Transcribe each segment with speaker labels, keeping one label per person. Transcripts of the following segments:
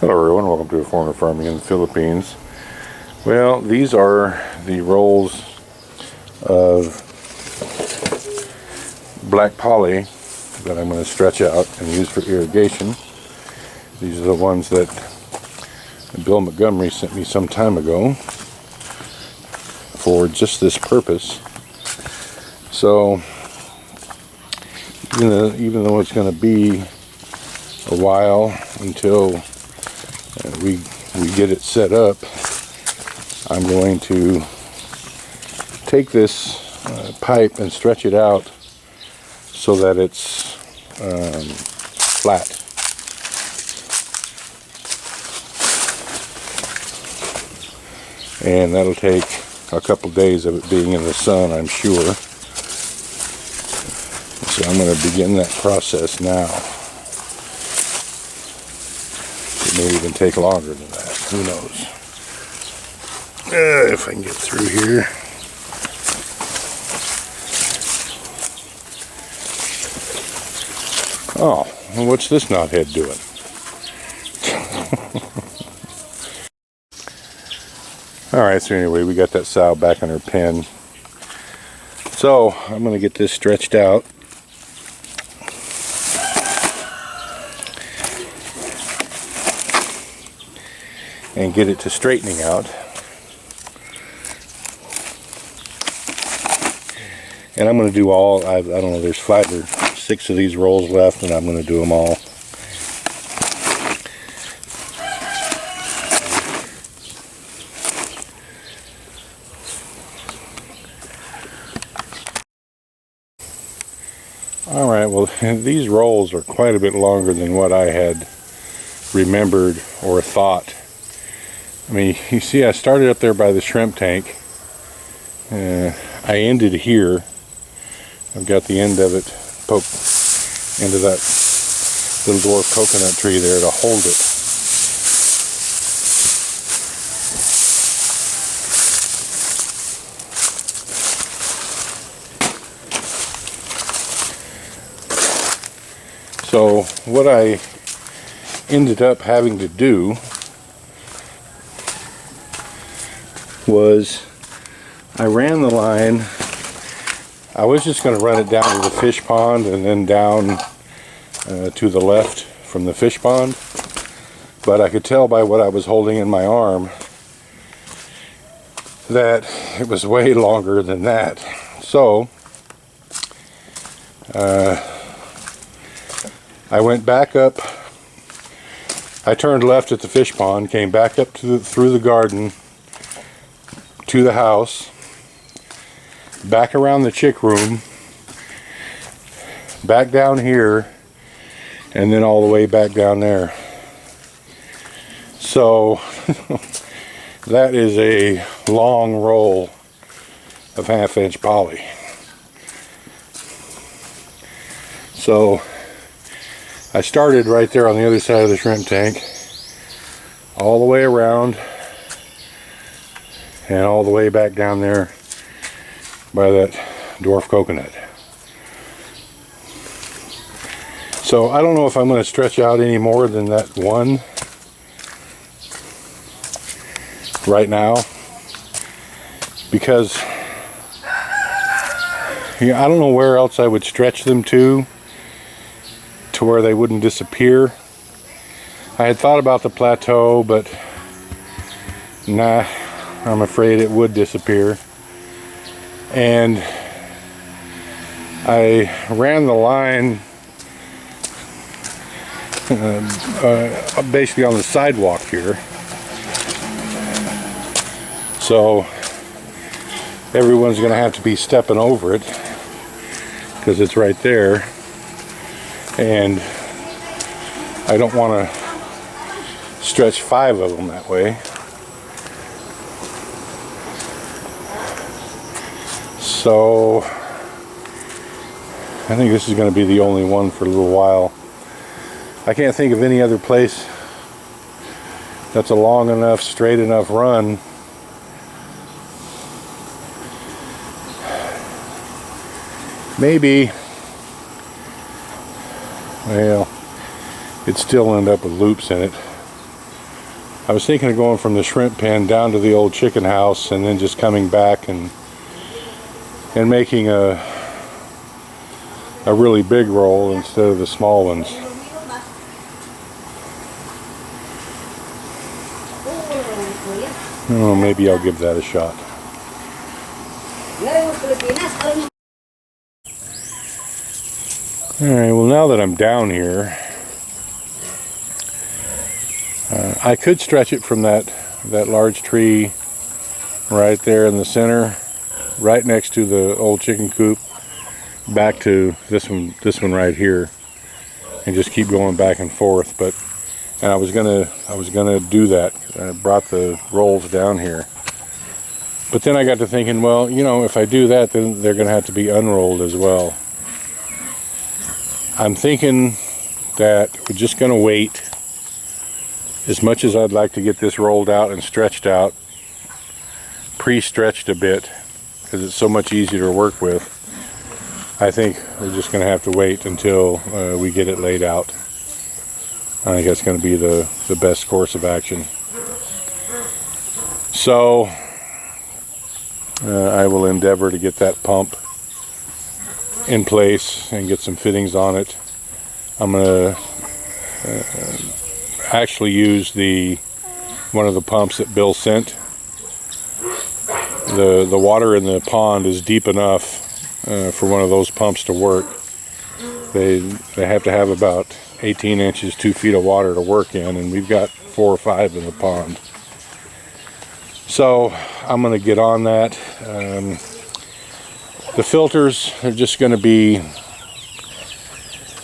Speaker 1: Hello everyone, welcome to A Form of Farming in the Philippines. Well, these are the rolls of black poly that I'm going to stretch out and use for irrigation. These are the ones that Bill Montgomery sent me some time ago for just this purpose. So, even though it's going to be a while until we get it set up, I'm going to take this pipe and stretch it out so that it's flat. And that'll take a couple days of it being in the sun, I'm sure. So I'm going to begin that process now. It may even take longer than that. Who knows? If I can get through here. Oh, well, what's this knothead doing? Alright, so anyway, we got that sow back in her pen. So, I'm going to get this stretched out. And get it to straightening out. And I'm going to do all, I don't know, there's 5 or 6 of these rolls left, and I'm going to do them all. Alright, well, these rolls are quite a bit longer than what I had remembered or thought. I mean, you see, I started up there by the shrimp tank. I ended here. I've got the end of it poked into that little dwarf coconut tree there to hold it. So what I ended up having to do was I ran the line. I was just going to run it down to the fish pond and then down to the left from the fish pond, but I could tell by what I was holding in my arm that it was way longer than that. So I went back up. I turned left at the fish pond, came back up through the garden to the house, back around the chick room, back down here, and then all the way back down there. So that is a long roll of 1/2 inch poly. So I started right there on the other side of the shrimp tank, all the way around, and all the way back down there by that dwarf coconut. So I don't know if I'm going to stretch out any more than that one right now, because I don't know where else I would stretch them to where they wouldn't disappear. I had thought about the plateau, but nah, I'm afraid it would disappear. And I ran the line basically on the sidewalk here, so everyone's going to have to be stepping over it because it's right there, and I don't want to stretch 5 of them that way. So I think this is going to be the only one for a little while. I can't think of any other place that's a long enough, straight enough run maybe, well, it'd still end up with loops in it. I was thinking of going from the shrimp pen down to the old chicken house and then just coming back and making a really big roll instead of the small ones. Oh, maybe I'll give that a shot. Alright, well, now that I'm down here, I could stretch it from that large tree right there in the center, right next to the old chicken coop, back to this one right here, and just keep going back and forth. And I was gonna do that. I brought the rolls down here, but then I got to thinking, well, you know, if I do that, then they're gonna have to be unrolled as well. I'm thinking that we're just gonna wait. As much as I'd like to get this rolled out and stretched out, pre-stretched a bit, because it's so much easier to work with, I think we're just going to have to wait until we get it laid out. I think that's going to be the best course of action. So I will endeavor to get that pump in place and get some fittings on it. I'm going to actually use one of the pumps that Bill sent. The water in the pond is deep enough for one of those pumps to work. They have to have about 18 inches, 2 feet of water to work in, and we've got 4 or 5 in the pond. So I'm going to get on that. The filters are just going to be,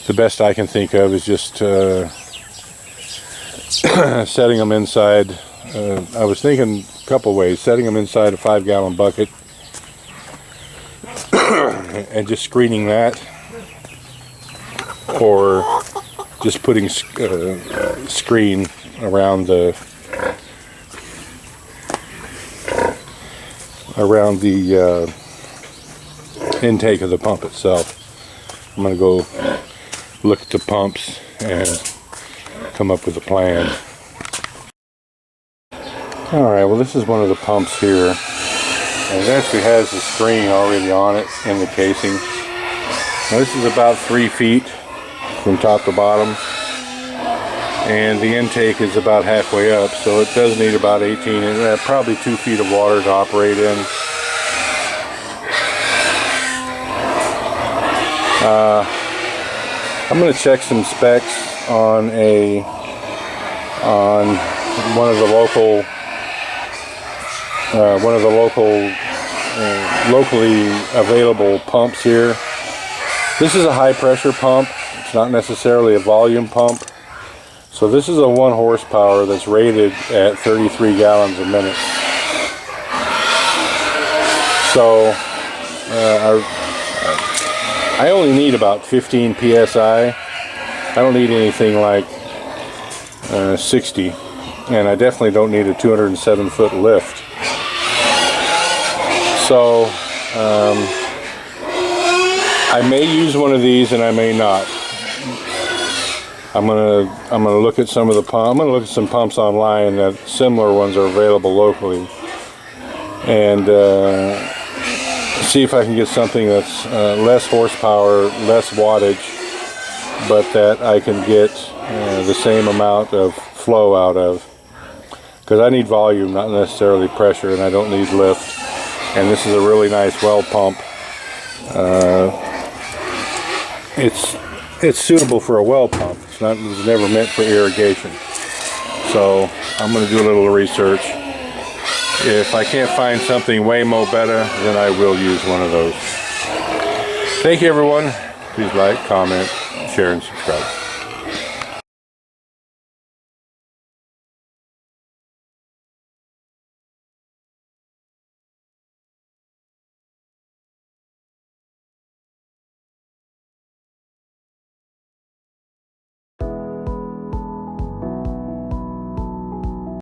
Speaker 1: the best I can think of is just setting them inside. I was thinking a couple ways: setting them inside a 5-gallon bucket and just screening that, or just putting screen around the intake of the pump itself. I'm going to go look at the pumps and come up with a plan. Alright, well, this is one of the pumps here, and it actually has the screen already on it in the casing. Now, this is about 3 feet from top to bottom, and the intake is about halfway up, so it does need about 18 and probably 2 feet of water to operate in. I'm going to check some specs on one of the locally available pumps here. This is a high pressure pump. It's not necessarily a volume pump. So this is a 1 horsepower that's rated at 33 gallons a minute. So I only need about 15 psi. I don't need anything like 60, and I definitely don't need a 207-foot lift. So I may use one of these and I may not. I'm gonna look at some of the pumps. I'm gonna look at some pumps online that similar ones are available locally, and see if I can get something that's less horsepower, less wattage, but that I can get the same amount of flow out of. Because I need volume, not necessarily pressure, and I don't need lift. And this is a really nice well pump. It's suitable for a well pump. It was never meant for irrigation. So I'm going to do a little research. If I can't find something way more better, then I will use one of those. Thank you, everyone. Please like, comment, share, and subscribe.